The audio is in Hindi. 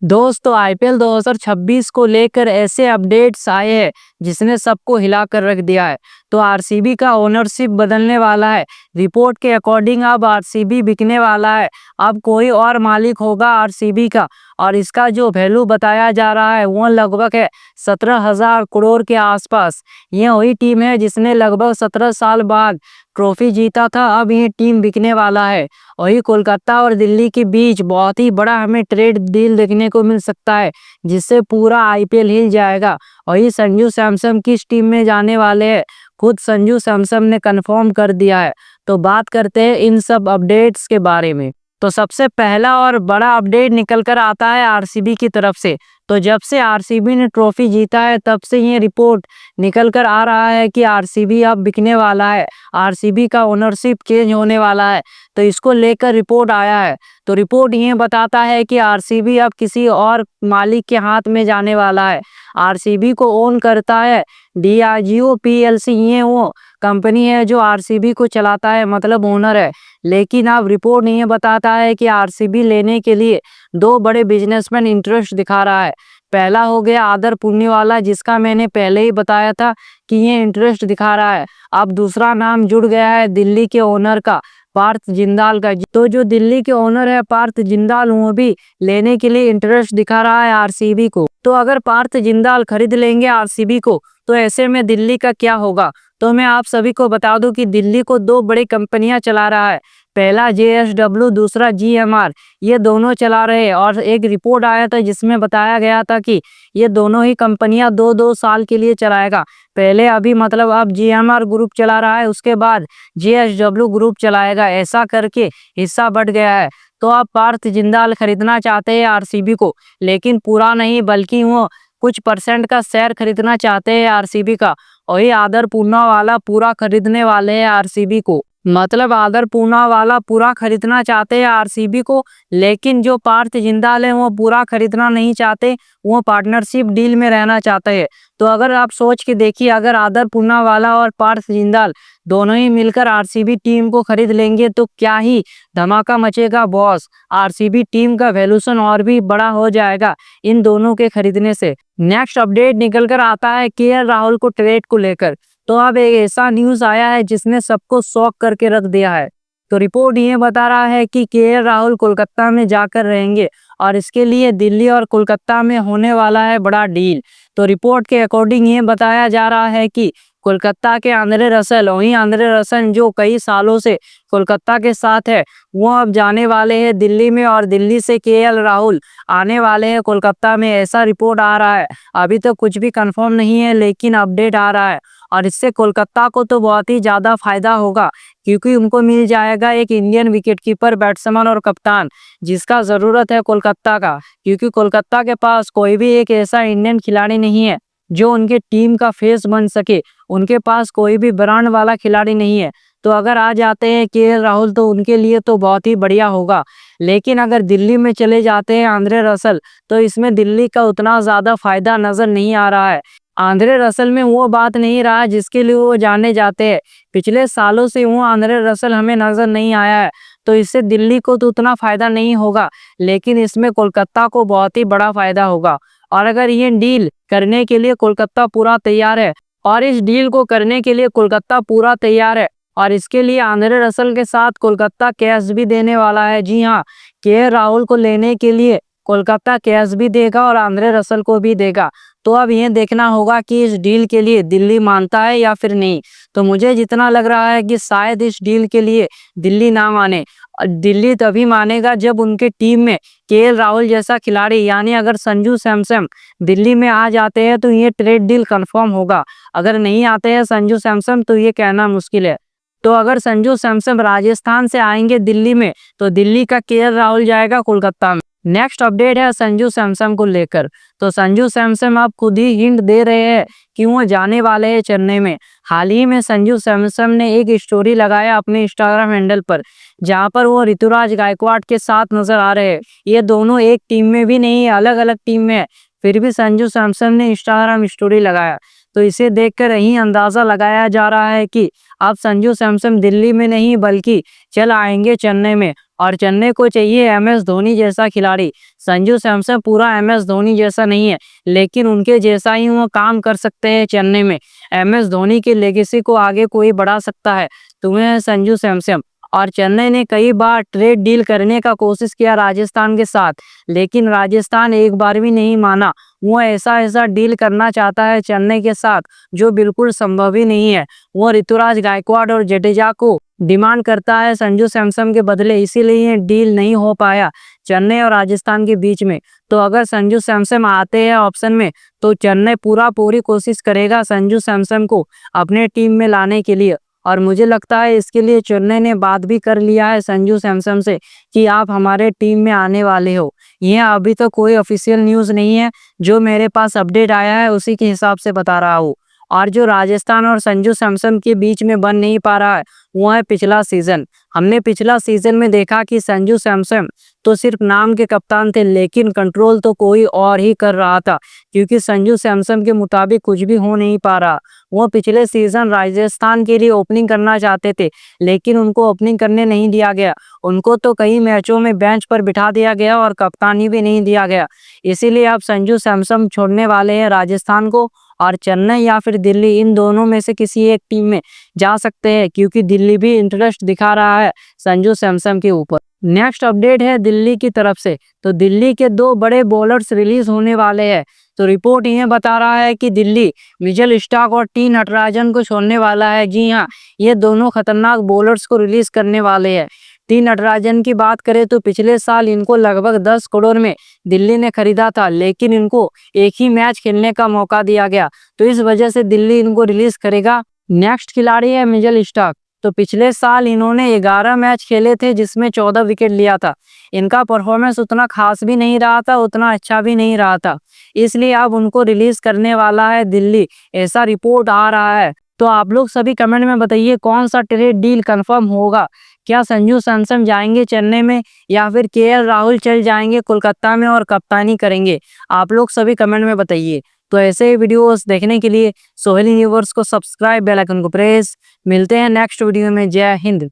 दोस्तों आईपीएल 2026 को लेकर ऐसे अपडेट्स आए हैं जिसने सबको हिलाकर रख दिया है। तो आरसीबी का ओनरशिप बदलने वाला है। रिपोर्ट के अकॉर्डिंग अब आरसीबी बिकने वाला है। अब कोई और मालिक होगा आरसीबी का और इसका जो वैल्यू बताया जा रहा है वो लगभग है 17,000 करोड़ के आसपास। ये वही टीम है जिसने लगभग 17 साल बाद ट्रॉफी जीता था। अब ये टीम बिकने वाला है। वही कोलकाता और दिल्ली के बीच बहुत ही बड़ा हमें ट्रेड डील देखने को मिल सकता है जिससे पूरा आईपीएल हिल जाएगा। वही संजू सैमसन किस टीम में जाने वाले हैं खुद संजू सैमसन ने कंफर्म कर दिया है। तो बात करते हैं इन सब अपडेट्स के बारे में। तो सबसे पहला और बड़ा अपडेट निकल कर आता है आरसीबी की तरफ से। तो जब से आरसीबी ने ट्रॉफी जीता है तब से ये रिपोर्ट निकल कर आ रहा है कि आरसीबी अब बिकने वाला है, आरसीबी का ओनरशिप चेंज होने वाला है। तो इसको लेकर रिपोर्ट आया है। तो रिपोर्ट ये बताता है कि आरसीबी अब किसी और मालिक के हाथ में जाने वाला है। आरसीबी को ओन करता है डियाजियो पीएलसी। ये वो कंपनी है जो आरसीबी को चलाता है, मतलब ओनर है। लेकिन अब रिपोर्ट ये बताता है कि आरसीबी लेने के लिए दो बड़े बिजनेसमैन इंटरेस्ट दिखा रहा है। पहला हो गया आदर पुन्नीवाला, जिसका मैंने पहले ही बताया था कि ये इंटरेस्ट दिखा रहा है। अब दूसरा नाम जुड़ गया है दिल्ली के ओनर का, पार्थ जिंदाल का। तो जो दिल्ली के ओनर है पार्थ जिंदाल, वो भी लेने के लिए इंटरेस्ट दिखा रहा है आरसीबी को। तो अगर पार्थ जिंदाल खरीद लेंगे आरसीबी को तो ऐसे में दिल्ली का क्या होगा। तो मैं आप सभी को बता दूं कि दिल्ली को दो बड़ी कंपनियां चला रहा है। पहला जेएसडब्ल्यू, दूसरा जीएमआर। ये दोनों चला रहे हैं और एक रिपोर्ट आया था जिसमें बताया गया था कि ये दोनों ही कंपनियां 2-2 साल के लिए चलाएगा। पहले अभी मतलब अब जीएमआर ग्रुप चला रहा है, उसके बाद जेएसडब्ल्यू ग्रुप चलाएगा। ऐसा करके हिस्सा बढ़ गया है। तो अब पार्थ जिंदाल खरीदना चाहते हैं आरसीबी को, लेकिन पूरा नहीं बल्कि वो कुछ परसेंट का शेयर खरीदना चाहते हैं आरसीबी का। वही आदर पूनावाला पूरा खरीदने वाले हैं आरसीबी को। मतलब आदर पूनावाला पूरा खरीदना चाहते हैं आरसीबी को, लेकिन जो पार्थ जिंदाल है वो पूरा खरीदना नहीं चाहते, वो पार्टनरशिप डील में रहना चाहते हैं। तो अगर आप सोच के देखिए, अगर आदर पूनावाला और पार्थ जिंदाल दोनों ही मिलकर आरसीबी टीम को खरीद लेंगे तो क्या ही धमाका मचेगा बॉस। आरसीबी टीम का वैल्यूएशन और भी बड़ा हो जाएगा इन दोनों के खरीदने से। नेक्स्ट अपडेट निकल कर आता है केएल राहुल को ट्रेड को लेकर। तो अब एक ऐसा न्यूज आया है जिसने सबको शॉक करके रख दिया है। तो रिपोर्ट ये बता रहा है कि केएल राहुल कोलकाता में जाकर रहेंगे और इसके लिए दिल्ली और कोलकाता में होने वाला है बड़ा डील। तो रिपोर्ट के अकॉर्डिंग ये बताया जा रहा है कि कोलकाता के आंद्रे रसल, वहीं आंद्रे रसल जो कई सालों से कोलकाता के साथ है, वो अब जाने वाले हैं दिल्ली में और दिल्ली से केएल राहुल आने वाले हैं कोलकाता में। ऐसा रिपोर्ट आ रहा है। अभी तो कुछ भी कंफर्म नहीं है लेकिन अपडेट आ रहा है और इससे कोलकाता को तो बहुत ही ज़्यादा फायदा होगा क्योंकि उनको मिल जाएगा एक इंडियन विकेटकीपर, बैट्समैन और कप्तान जिसका ज़रूरत है कोलकाता का, क्योंकि कोलकाता के पास कोई भी एक ऐसा इंडियन खिलाड़ी नहीं है जो उनके टीम का फेस बन सके। उनके पास कोई भी ब्रांड वाला खिलाड़ी नहीं है। तो अगर आ जाते हैं केएल राहुल तो उनके लिए तो बहुत ही बढ़िया होगा। लेकिन अगर दिल्ली में चले जाते हैं आंद्रे रसल तो इसमें दिल्ली का उतना ज़्यादा फायदा नज़र नहीं आ रहा है। आंद्रे रसल में वो बात नहीं रहा जिसके लिए वो जाने जाते हैं। पिछले सालों से वो आंद्रे रसल हमें नज़र नहीं आया है। तो इससे दिल्ली को तो उतना फायदा नहीं होगा, लेकिन इसमें कोलकाता को बहुत ही बड़ा फायदा होगा। और अगर ये डील करने के लिए कोलकाता पूरा तैयार है और इसके लिए आंद्रे रसल के साथ कोलकाता कैश भी देने वाला है। जी हाँ, केएल राहुल को लेने के लिए कोलकाता कैश भी देगा और आंद्रे रसल को भी देगा। तो अब ये देखना होगा कि इस डील के लिए दिल्ली मानता है या फिर नहीं। तो मुझे जितना लग रहा है कि शायद इस डील के लिए दिल्ली ना माने। दिल्ली तभी मानेगा जब उनके टीम में केएल राहुल जैसा खिलाड़ी, यानी अगर संजू सैमसन दिल्ली में आ जाते हैं तो ये ट्रेड डील कंफर्म होगा। अगर नहीं आते हैं संजू सैमसन तो ये कहना मुश्किल है। तो अगर संजू सैमसन राजस्थान से आएंगे दिल्ली में तो दिल्ली का केएल राहुल जाएगा कोलकाता में। नेक्स्ट अपडेट है संजू सैमसन को लेकर। तो संजू सैमसन अब खुद ही हिंट दे रहे हैं कि वो जाने वाले हैं चेन्नई में। हाल ही में संजू सैमसन ने एक स्टोरी लगाया अपने इंस्टाग्राम हैंडल पर जहां पर वो ऋतुराज गायकवाड़ के साथ नजर आ रहे हैं। ये दोनों एक टीम में भी नहीं है, अलग अलग टीम में है, फिर भी संजू सैमसन ने इंस्टाग्राम स्टोरी लगाया। तो इसे देखकर यही अंदाजा लगाया जा रहा है कि अब संजू सैमसन दिल्ली में नहीं बल्कि चल आएंगे चेन्नई में, और चेन्नई को चाहिए एमएस धोनी जैसा खिलाड़ी। संजू सैमसन पूरा एमएस धोनी जैसा नहीं है, लेकिन उनके जैसा ही वो काम कर सकते हैं चेन्नई में। एमएस धोनी की लेगेसी को आगे कोई बढ़ा सकता है, तुम्हें है संजू सैमसन। और चेन्नई ने कई बार ट्रेड डील करने का कोशिश किया राजस्थान के साथ, लेकिन राजस्थान एक बार भी नहीं माना। वो ऐसा डील करना चाहता है चेन्नई के साथ जो बिल्कुल संभव ही नहीं है। वो ऋतुराज गायकवाड़ और जडेजा को डिमांड करता है संजू सैमसन के बदले, इसीलिए ये डील नहीं हो पाया चेन्नई और राजस्थान के बीच में। तो अगर संजू सैमसन आते हैं ऑप्शन में, तो चेन्नई पूरी कोशिश करेगा संजू सैमसन को अपने टीम में लाने के लिए। और मुझे लगता है इसके लिए चेन्नई ने बात भी कर लिया है संजू सैमसन से कि आप हमारे टीम में आने वाले हो। यह अभी तो कोई ऑफिशियल न्यूज़ नहीं है, जो मेरे पास अपडेट आया है उसी के हिसाब से बता रहा हूँ। और जो राजस्थान और संजू सैमसन के बीच में बन नहीं पा रहा है, वो है पिछला सीजन। हमने पिछला सीजन में देखा कि संजू सैमसन तो सिर्फ नाम के कप्तान थे, लेकिन कंट्रोल तो कोई और ही कर रहा था, क्योंकि संजू सैमसन के मुताबिक कुछ भी हो नहीं पा रहा। वो पिछले सीजन राजस्थान के लिए ओपनिंग करना चाहते थे, लेकिन उनको ओपनिंग करने नहीं दिया गया। उनको तो कई मैचों में बेंच पर बिठा दिया गया और कप्तानी भी नहीं दिया गया। इसीलिए अब संजू सैमसन छोड़ने वाले हैं राजस्थान को, और चेन्नई या फिर दिल्ली, इन दोनों में से किसी एक टीम में जा सकते हैं, क्योंकि दिल्ली भी इंटरेस्ट दिखा रहा है संजू सैमसन के ऊपर। नेक्स्ट अपडेट है दिल्ली की तरफ से। तो दिल्ली के 2 बड़े बॉलर्स रिलीज होने वाले हैं। तो रिपोर्ट ये बता रहा है कि दिल्ली मिचेल स्टार्क और टी नटराजन को छोड़ने वाला है। जी हाँ, ये दोनों खतरनाक बॉलर्स को रिलीज करने वाले हैं। टी नटराजन की बात करें तो पिछले साल इनको लगभग 10 करोड़ में दिल्ली ने खरीदा था, लेकिन इनको एक ही मैच खेलने का मौका दिया गया, तो इस वजह से दिल्ली इनको रिलीज करेगा। नेक्स्ट खिलाड़ी है मिचेल स्टार्क। तो पिछले साल इन्होंने 11 मैच खेले थे, जिसमें 14 विकेट लिया था। इनका परफॉर्मेंस उतना खास भी नहीं रहा था, उतना अच्छा भी नहीं रहा था, इसलिए अब उनको रिलीज करने वाला है दिल्ली, ऐसा रिपोर्ट आ रहा है। तो आप लोग सभी कमेंट में बताइए कौन सा ट्रेड डील कंफर्म होगा। क्या संजू सैमसन जाएंगे चेन्नई में, या फिर केएल राहुल चल जाएंगे कोलकाता में और कप्तानी करेंगे? आप लोग सभी कमेंट में बताइए। तो ऐसे ही वीडियोस देखने के लिए सोहेल यूनिवर्स को सब्सक्राइब, बेल आइकन को प्रेस। मिलते हैं नेक्स्ट वीडियो में। जय हिंद।